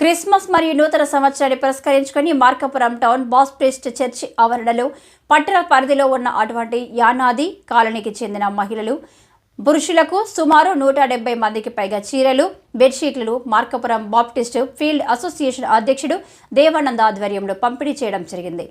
Christmas మరియు నూతన సంవత్సరాన్ని పురస్కరించుకుని మార్కాపురం టౌన్ బాప్టిస్ట్ చర్చి ఆవరణలో పట్టణ పరిధిలో ఉన్న అటువంటి యానాది కాలనీకి చెందిన మహిళలు పురుషులకు సుమారు 170 మందికి పైగా చీరలు బెడ్షీట్లు మార్కాపురం బాప్టిస్ట్ ఫీల్డ్ అసోసియేషన్ అధ్యక్షుడు దేవానంద ఆధ్వర్యంలో పంపిణీ చేయడం జరిగింది.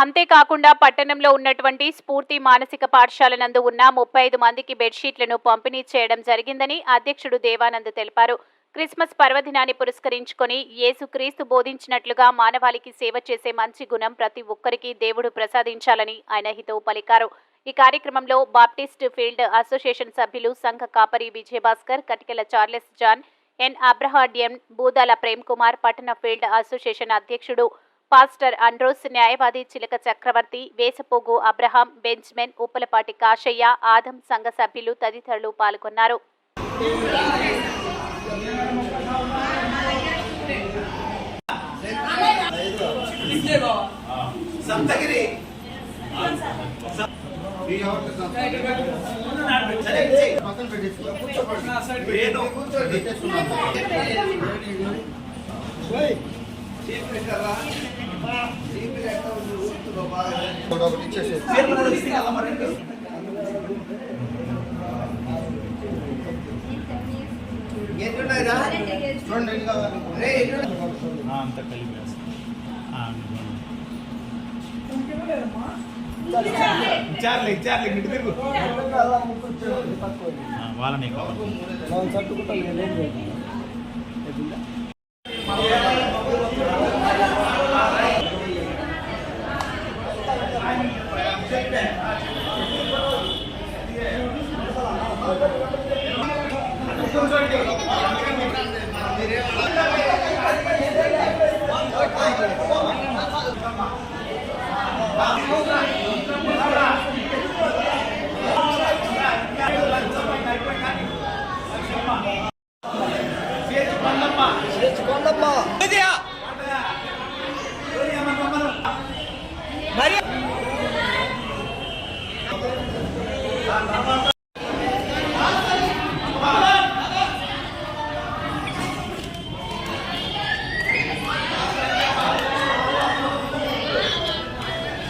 అంతేకాకుండా పట్టణంలో ఉన్నటువంటి స్ఫూర్తి మానసిక పాఠశాల నందు ఉన్న 35 మందికి బెడ్షీట్లను పంపిణీ చేయడం జరిగిందని అధ్యక్షుడు దేవానంద్ తెలిపారు. క్రిస్మస్ పర్వదినాన్ని పురస్కరించుకొని యేసుక్రీస్తు బోధించినట్లుగా మానవాళికి సేవ చేసే మంచి గుణం ప్రతి ఒక్కరికి దేవుడు ప్రసాదించాలని ఆయన హితవు పలికారు. ఈ కార్యక్రమంలో బాప్టిస్ట్ ఫీల్డ్ అసోసియేషన్ సభ్యులు సంఘ కాపరి విజయభాస్కర్, కటికెల చార్లెస్ జాన్, ఎన్ అబ్రహాడియం, బూదాల ప్రేమ్ కుమార్, పట్టణ ఫీల్డ్ అసోసియేషన్ అధ్యక్షుడు పాస్టర్ అండ్రోస్, న్యాయవాది చిలక చక్రవర్తి, వేసపోగు అబ్రహాం, బెంజ్మెన్, ఉప్పలపాటి కాశయ్య, ఆదం సంఘ సభ్యులు తదితరులు పాల్గొన్నారు. వాళ్ళని